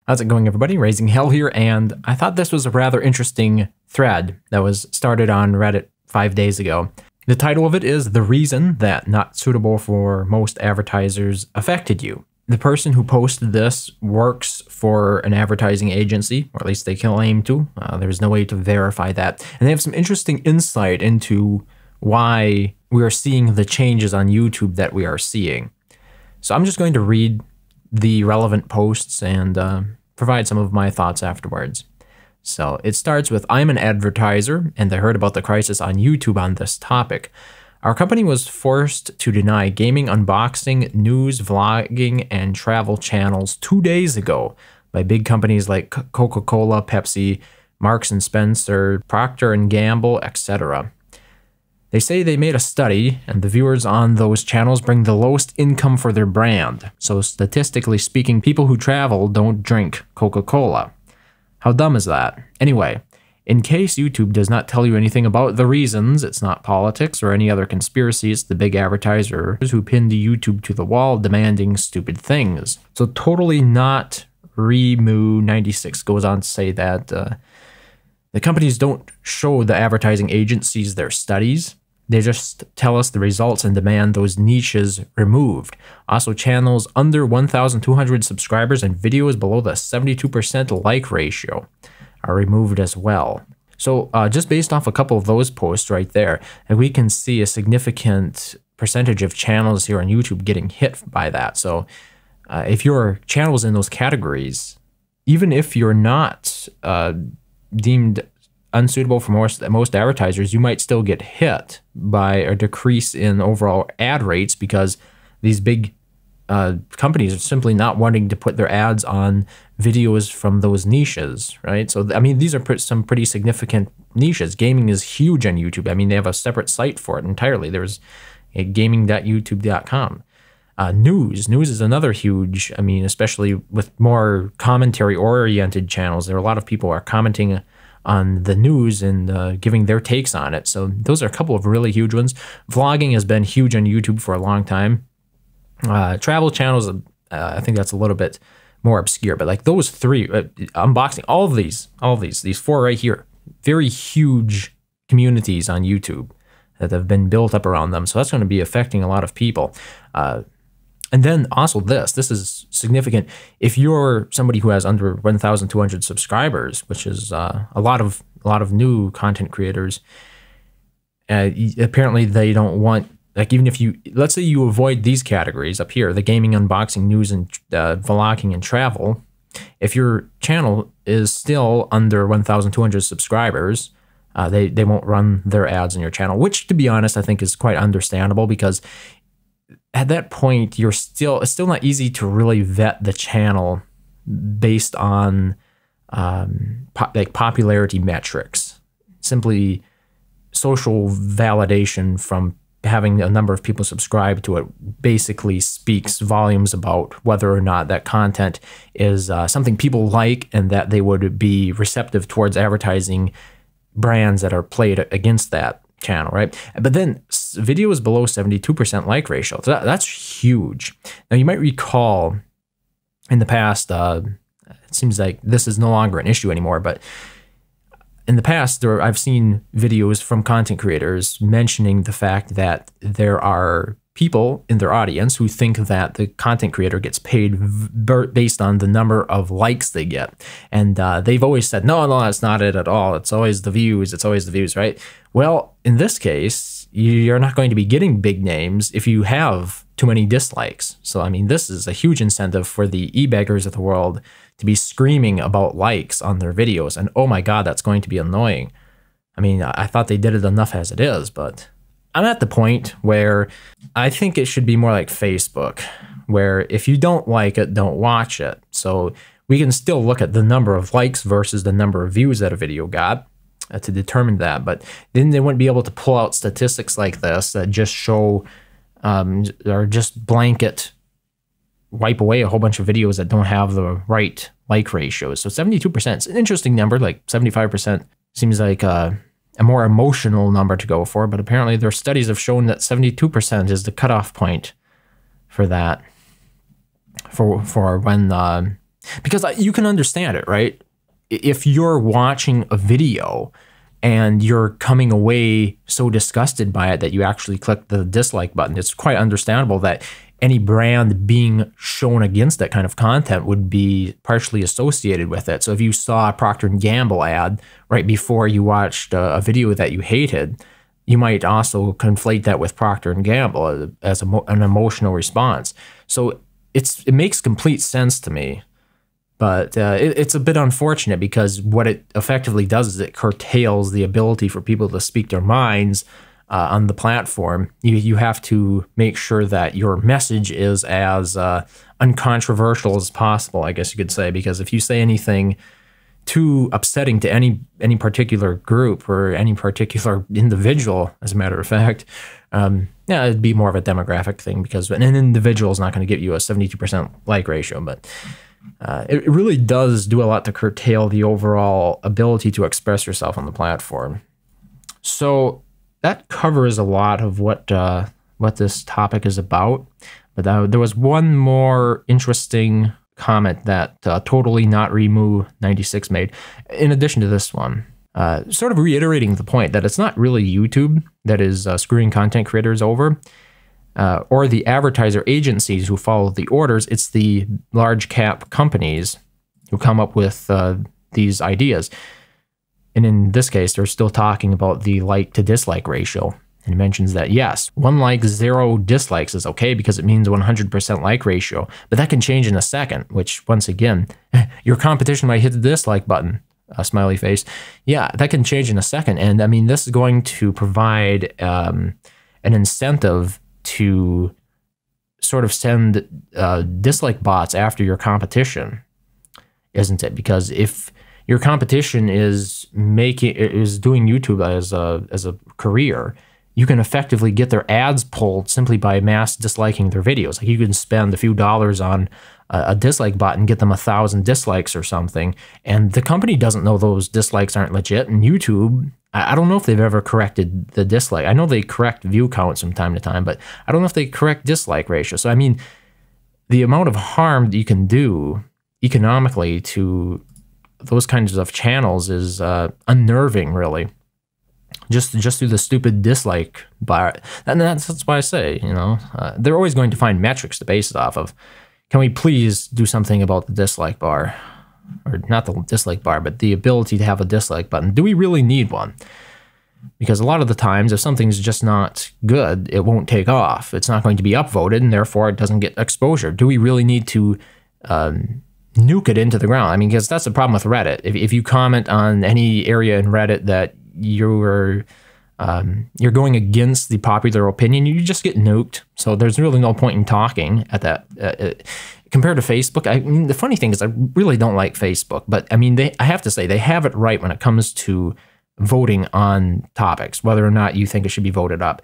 How's it going, everybody? RazingHel here, and I thought this was a rather interesting thread that was started on Reddit 5 days ago. The title of it is "The Reason That Not Suitable for Most Advertisers Affected You." The person who posted this works for an advertising agency, or at least they claim to. There's no way to verify that. And they have some interesting insight into why we are seeing the changes on YouTube that we are seeing. So I'm just going to read the relevant posts and provide some of my thoughts afterwards. So it starts with, "I'm an advertiser and I heard about the crisis on YouTube on this topic. Our company was forced to deny gaming unboxing, news, vlogging, and travel channels 2 days ago by big companies like Coca-Cola, Pepsi, Marks & Spencer, Procter Gamble, etc. They say they made a study, and the viewers on those channels bring the lowest income for their brand. So statistically speaking, people who travel don't drink Coca-Cola. How dumb is that? Anyway, in case YouTube does not tell you anything about the reasons, it's not politics or any other conspiracy, it's the big advertisers who pinned YouTube to the wall demanding stupid things." So totally not. Remu96 goes on to say that the companies don't show the advertising agencies their studies. They just tell us the results and demand those niches removed. Also, channels under 1,200 subscribers and videos below the 72% like ratio are removed as well. So just based off a couple of those posts right there, and we can see a significant percentage of channels here on YouTube getting hit by that. So if your channel's in those categories, even if you're not deemed unsuitable for most advertisers, you might still get hit by a decrease in overall ad rates because these big companies are simply not wanting to put their ads on videos from those niches, right? So, I mean, these are some pretty significant niches. Gaming is huge on YouTube. I mean, they have a separate site for it entirely. There's gaming.youtube.com. News is another huge, I mean, especially with more commentary-oriented channels. There are a lot of people are commenting on the news and giving their takes on it. So those are a couple of really huge ones. Vlogging has been huge on YouTube for a long time. Travel channels, I think that's a little bit more obscure, but like those three, unboxing, all of these four right here, very huge communities on YouTube that have been built up around them. So that's going to be affecting a lot of people. And then also this is significant. If you're somebody who has under 1,200 subscribers, which is a lot of new content creators, apparently they don't want, like, even if you, let's say you avoid these categories up here, the gaming, unboxing, news, and vlogging and travel, if your channel is still under 1,200 subscribers, they won't run their ads in your channel, which, to be honest, I think is quite understandable because at that point, it's still not easy to really vet the channel based on like popularity metrics. Simply social validation from having a number of people subscribe to it basically speaks volumes about whether or not that content is something people like and that they would be receptive towards advertising brands that are played against that channel, right? But then videos below 72% like ratio. So that's huge. Now, you might recall in the past, it seems like this is no longer an issue anymore, but in the past, I've seen videos from content creators mentioning the fact that there are people in their audience who think that the content creator gets paid based on the number of likes they get. And they've always said, no, that's not it at all. It's always the views, right? Well, in this case, you're not going to be getting big names if you have too many dislikes. So, I mean, this is a huge incentive for the e-beggars of the world to be screaming about likes on their videos. And oh my God, that's going to be annoying. I mean, I thought they did it enough as it is, but I'm at the point where I think it should be more like Facebook, where if you don't like it, don't watch it. So we can still look at the number of likes versus the number of views that a video got to determine that. But then they wouldn't be able to pull out statistics like this that just show or just blanket wipe away a whole bunch of videos that don't have the right like ratios. So 72% is an interesting number. Like 75% seems like a more emotional number to go for, but apparently their studies have shown that 72% is the cutoff point for that, for when Because you can understand it, right? If you're watching a video and you're coming away so disgusted by it that you actually click the dislike button, it's quite understandable that any brand being shown against that kind of content would be partially associated with it. So if you saw a Procter Gamble ad right before you watched a video that you hated, you might also conflate that with Procter & Gamble as an emotional response. So it makes complete sense to me. But it's a bit unfortunate because what it effectively does is it curtails the ability for people to speak their minds on the platform. You have to make sure that your message is as uncontroversial as possible, I guess you could say, because if you say anything too upsetting to any particular group or any particular individual, as a matter of fact, yeah, it'd be more of a demographic thing because an individual is not going to give you a 72% like ratio, but it really does do a lot to curtail the overall ability to express yourself on the platform. So that covers a lot of what this topic is about. But there was one more interesting comment that Totally Not Remu 96 made, in addition to this one, sort of reiterating the point that it's not really YouTube that is screwing content creators over, or the advertiser agencies who follow the orders. It's the large cap companies who come up with these ideas. And in this case, they're still talking about the like to dislike ratio. And it mentions that, yes, 1 like, 0 dislikes is okay because it means 100% like ratio. But that can change in a second, which, once again, your competition might hit the dislike button, a smiley face. Yeah, that can change in a second. And I mean, this is going to provide an incentive to sort of send dislike bots after your competition, isn't it? Because if your competition is doing YouTube as a career, you can effectively get their ads pulled simply by mass disliking their videos. Like you can spend a few dollars on a dislike bot and get them 1,000 dislikes or something, and the company doesn't know those dislikes aren't legit. And YouTube, I don't know if they've ever corrected the dislike. I know they correct view counts from time to time, but I don't know if they correct dislike ratio. So I mean, the amount of harm that you can do economically to those kinds of channels is unnerving, really. Just through the stupid dislike bar. And that's why I say, you know, they're always going to find metrics to base it off of. Can we please do something about the dislike bar? Or not the dislike bar, but the ability to have a dislike button. Do we really need one? Because a lot of the times, if something's just not good, it won't take off. It's not going to be upvoted, and therefore it doesn't get exposure. Do we really need to nuke it into the ground? I mean, because that's the problem with Reddit. If you comment on any area in Reddit that you're going against the popular opinion, you just get nuked. So there's really no point in talking at that. Compared to Facebook, I mean, the funny thing is I really don't like Facebook, but I mean, I have to say they have it right when it comes to voting on topics, whether or not you think it should be voted up.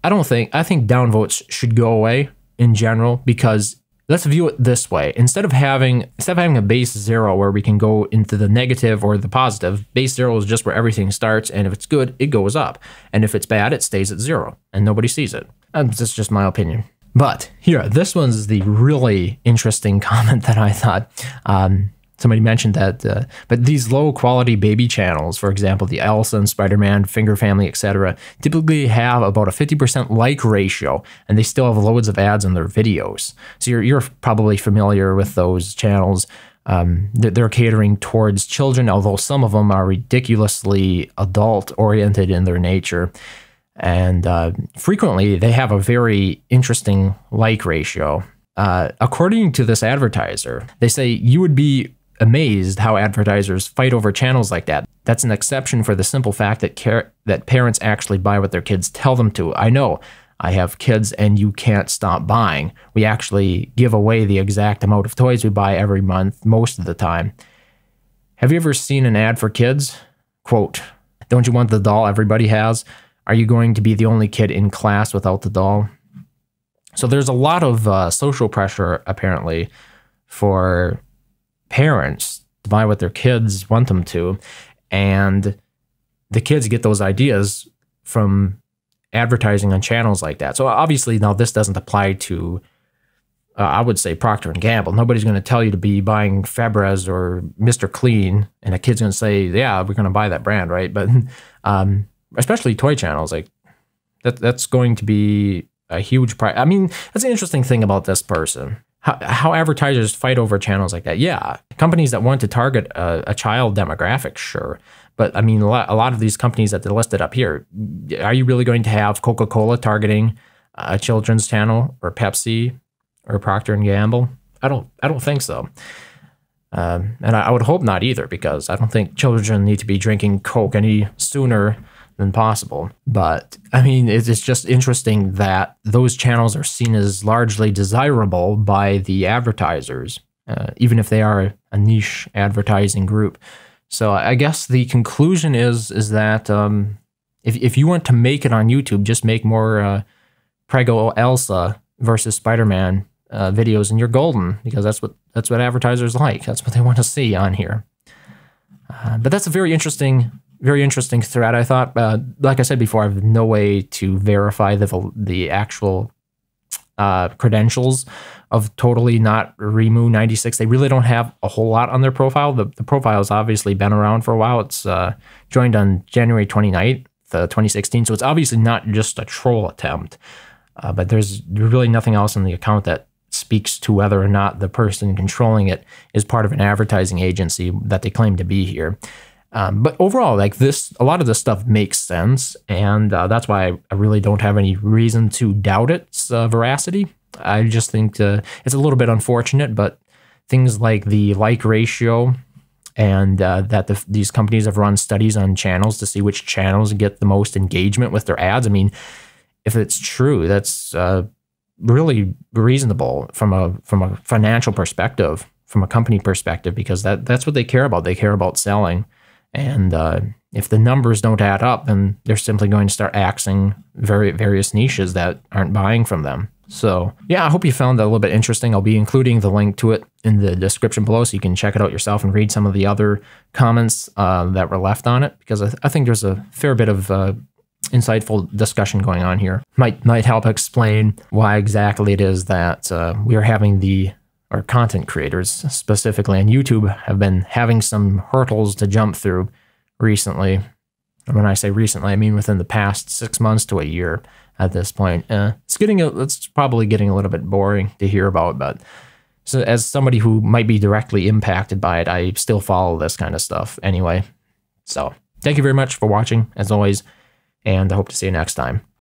I think downvotes should go away in general, because let's view it this way. Instead of having a base 0 where we can go into the negative or the positive, base 0 is just where everything starts, and if it's good, it goes up. And if it's bad, it stays at 0, and nobody sees it. That's just my opinion. But here, this one's the really interesting comment that I thought. Somebody mentioned that, but these low-quality baby channels, for example, the Elsa and Spider-Man, Finger Family, etc., typically have about a 50% like ratio, and they still have loads of ads in their videos. So you're probably familiar with those channels. They're catering towards children, although some of them are ridiculously adult-oriented in their nature. And frequently, they have a very interesting like ratio. According to this advertiser, they say you would be amazed how advertisers fight over channels like that. That's an exception for the simple fact that parents actually buy what their kids tell them to. I know. I have kids and you can't stop buying. We actually give away the exact amount of toys we buy every month, most of the time. Have you ever seen an ad for kids? Quote, "Don't you want the doll everybody has? Are you going to be the only kid in class without the doll?" So there's a lot of social pressure, apparently, for parents to buy what their kids want them to. And the kids get those ideas from advertising on channels like that. So obviously, now this doesn't apply to I would say Procter and Gamble. Nobody's going to tell you to be buying Febreze or Mr. Clean, and a kid's going to say, "Yeah, we're going to buy that brand, right?" But especially toy channels, like that's going to be a huge price. I mean, that's an interesting thing about this person. How advertisers fight over channels like that. Yeah, companies that want to target a child demographic, sure. But I mean, a lot of these companies that they listed up here, are you really going to have Coca-Cola targeting a children's channel, or Pepsi, or Procter and Gamble? I don't think so. And I would hope not either, because I don't think children need to be drinking Coke any sooner than possible. But I mean, it's just interesting that those channels are seen as largely desirable by the advertisers, even if they are a niche advertising group. So I guess the conclusion is that if you want to make it on YouTube, just make more Prego Elsa versus Spider-Man videos, and you're golden, because that's what advertisers like. That's what they want to see on here. But that's a very interesting thread, I thought. Like I said before, I have no way to verify the actual credentials of Totally Not Remu 96. They really don't have a whole lot on their profile. The profile has obviously been around for a while. It's joined on January 29th, 2016, so it's obviously not just a troll attempt. But there's really nothing else on the account that speaks to whether or not the person controlling it is part of an advertising agency that they claim to be here. But overall, like a lot of this stuff makes sense, and that's why I really don't have any reason to doubt its veracity. I just think it's a little bit unfortunate, but things like the like ratio, and that these companies have run studies on channels to see which channels get the most engagement with their ads. I mean, if it's true, that's really reasonable from a financial perspective, from a company perspective, because that's what they care about. They care about selling. And if the numbers don't add up, then they're simply going to start axing various niches that aren't buying from them. So yeah, I hope you found that a little bit interesting. I'll be including the link to it in the description below, so you can check it out yourself and read some of the other comments that were left on it, because I think there's a fair bit of insightful discussion going on here. Might help explain why exactly it is that we are having or content creators specifically on YouTube have been having some hurdles to jump through recently. And when I say recently, I mean within the past 6 months to a year at this point. It's probably getting a little bit boring to hear about, but so as somebody who might be directly impacted by it, I still follow this kind of stuff anyway. So thank you very much for watching, as always, and I hope to see you next time.